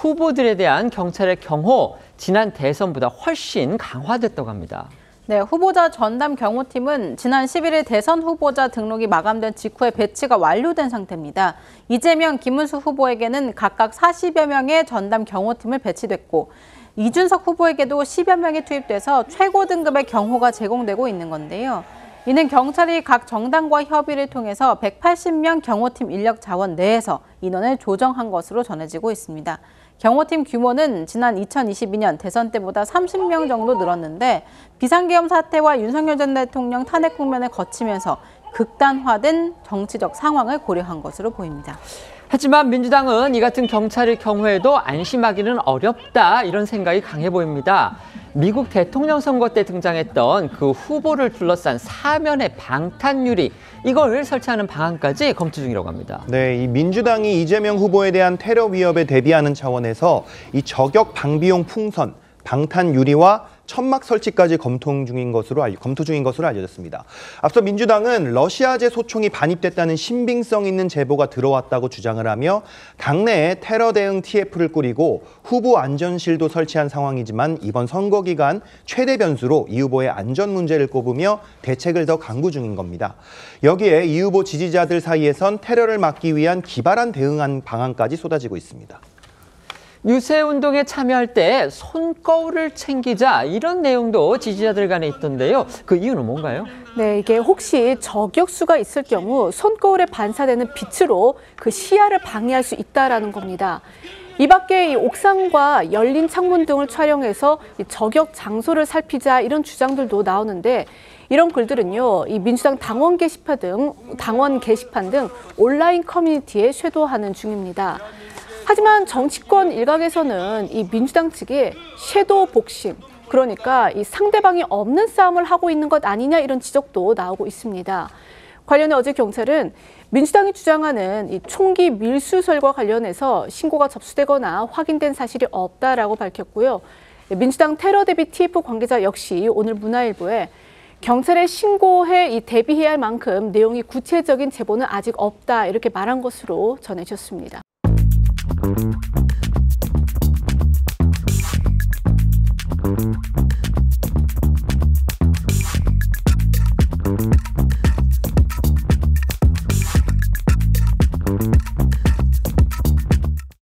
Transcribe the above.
후보들에 대한 경찰의 경호, 지난 대선보다 훨씬 강화됐다고 합니다. 네, 후보자 전담 경호팀은 지난 11일 대선 후보자 등록이 마감된 직후에 배치가 완료된 상태입니다. 이재명, 김문수 후보에게는 각각 40여 명의 전담 경호팀을 배치됐고 이준석 후보에게도 10여 명이 투입돼서 최고 등급의 경호가 제공되고 있는 건데요. 이는 경찰이 각 정당과 협의를 통해서 180명 경호팀 인력 자원 내에서 인원을 조정한 것으로 전해지고 있습니다. 경호팀 규모는 지난 2022년 대선 때보다 30명 정도 늘었는데 비상계엄 사태와 윤석열 전 대통령 탄핵 국면을 거치면서 극단화된 정치적 상황을 고려한 것으로 보입니다. 하지만 민주당은 이 같은 경찰의 경우에도 안심하기는 어렵다 이런 생각이 강해 보입니다. 미국 대통령 선거 때 등장했던 그 후보를 둘러싼 사면의 방탄유리 이걸 설치하는 방안까지 검토 중이라고 합니다. 네, 이 민주당이 이재명 후보에 대한 테러 위협에 대비하는 차원에서 이 저격 방비용 풍선, 방탄 유리와 천막 설치까지 검토 중인 것으로 알려졌습니다. 앞서 민주당은 러시아제 소총이 반입됐다는 신빙성 있는 제보가 들어왔다고 주장을 하며 당내에 테러 대응 TF를 꾸리고 후보 안전실도 설치한 상황이지만 이번 선거 기간 최대 변수로 이 후보의 안전 문제를 꼽으며 대책을 더 강구 중인 겁니다. 여기에 이 후보 지지자들 사이에선 테러를 막기 위한 기발한 대응 방안까지 쏟아지고 있습니다. 유세운동에 참여할 때 손거울을 챙기자 이런 내용도 지지자들 간에 있던데요. 그 이유는 뭔가요? 네, 이게 혹시 저격수가 있을 경우 손거울에 반사되는 빛으로 그 시야를 방해할 수 있다라는 겁니다. 이 밖에 이 옥상과 열린 창문 등을 촬영해서 이 저격 장소를 살피자 이런 주장들도 나오는데 이런 글들은요, 이 민주당 당원 게시판 등 온라인 커뮤니티에 쇄도하는 중입니다. 하지만 정치권 일각에서는 이 민주당 측의 섀도우 복싱, 그러니까 이 상대방이 없는 싸움을 하고 있는 것 아니냐 이런 지적도 나오고 있습니다. 관련해 어제 경찰은 민주당이 주장하는 이 총기 밀수설과 관련해서 신고가 접수되거나 확인된 사실이 없다라고 밝혔고요. 민주당 테러 대비 TF 관계자 역시 오늘 문화일보에 경찰에 신고해 대비해야 할 만큼 내용이 구체적인 제보는 아직 없다 이렇게 말한 것으로 전해졌습니다. Thank you.